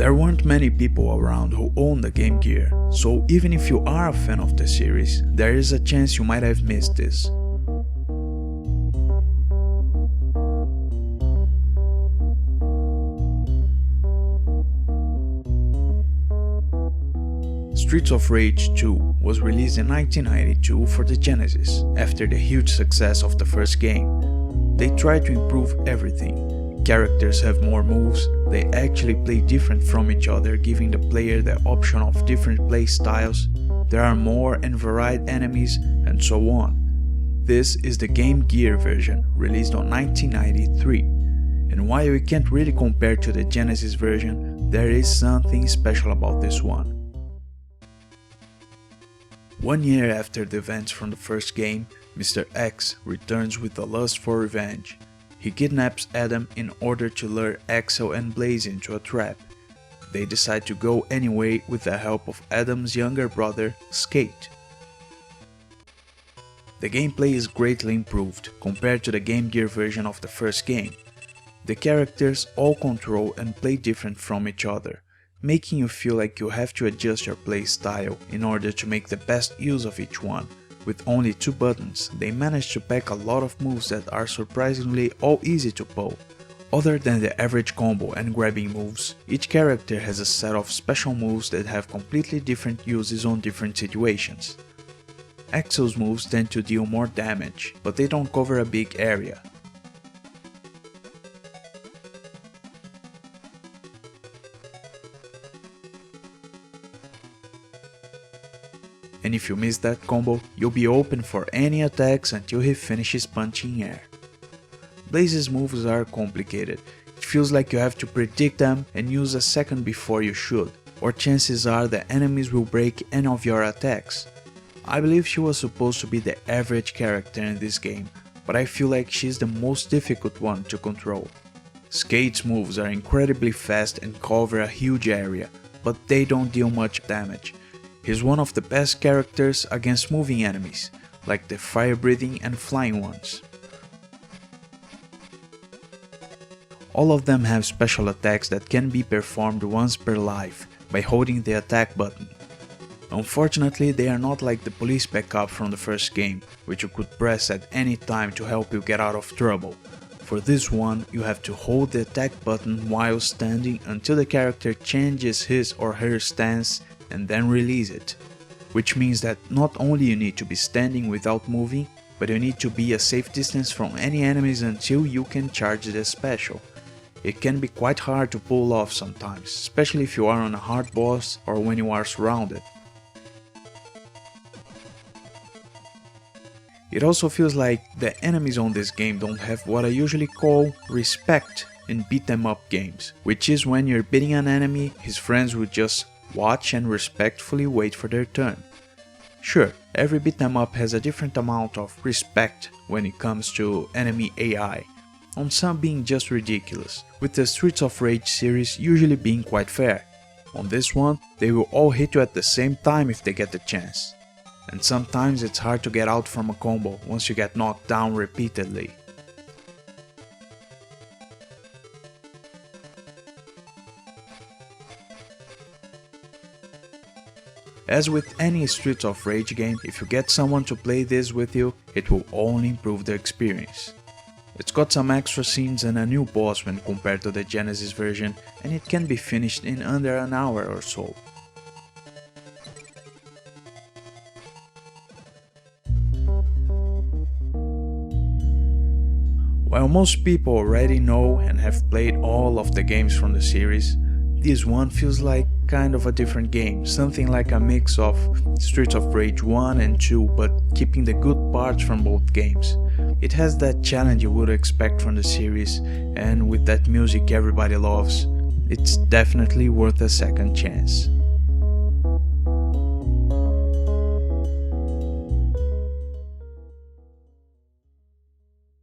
There weren't many people around who owned the Game Gear, so even if you are a fan of the series, there is a chance you might have missed this. Streets of Rage 2 was released in 1992 for the Genesis, after the huge success of the first game. They tried to improve everything. Characters have more moves, they actually play different from each other, giving the player the option of different play styles, there are more and varied enemies, and so on. This is the Game Gear version, released on 1993. And while we can't really compare to the Genesis version, there is something special about this one. 1 year after the events from the first game, Mr. X returns with a lust for revenge. He kidnaps Adam in order to lure Axel and Blaze into a trap. They decide to go anyway with the help of Adam's younger brother, Skate. The gameplay is greatly improved compared to the Game Gear version of the first game. The characters all control and play different from each other, making you feel like you have to adjust your play style in order to make the best use of each one. With only 2 buttons, they managed to pack a lot of moves that are surprisingly all easy to pull. Other than the average combo and grabbing moves, each character has a set of special moves that have completely different uses on different situations. Axel's moves tend to deal more damage, but they don't cover a big area. And if you miss that combo, you'll be open for any attacks until he finishes punching air. Blaze's moves are complicated. It feels like you have to predict them and use a second before you should, or chances are the enemies will break any of your attacks. I believe she was supposed to be the average character in this game, but I feel like she's the most difficult one to control. Skate's moves are incredibly fast and cover a huge area, but they don't deal much damage. He's one of the best characters against moving enemies, like the fire-breathing and flying ones. All of them have special attacks that can be performed once per life, by holding the attack button. Unfortunately, they are not like the police backup from the first game, which you could press at any time to help you get out of trouble. For this one, you have to hold the attack button while standing until the character changes his or her stance and then release it, which means that not only you need to be standing without moving, but you need to be a safe distance from any enemies until you can charge the special. It can be quite hard to pull off sometimes, especially if you are on a hard boss or when you are surrounded. It also feels like the enemies on this game don't have what I usually call respect in beat 'em up games, which is when you're beating an enemy, his friends will just watch and respectfully wait for their turn. Sure, every beat 'em up has a different amount of respect when it comes to enemy AI, on some being just ridiculous, with the Streets of Rage series usually being quite fair. On this one, they will all hit you at the same time if they get the chance. And sometimes it's hard to get out from a combo once you get knocked down repeatedly. As with any Streets of Rage game, if you get someone to play this with you, it will only improve the experience. It's got some extra scenes and a new boss when compared to the Genesis version, and it can be finished in under an hour or so. While most people already know and have played all of the games from the series, this one feels like kind of a different game, something like a mix of Streets of Rage 1 and 2, but keeping the good parts from both games. It has that challenge you would expect from the series, and with that music everybody loves, it's definitely worth a second chance.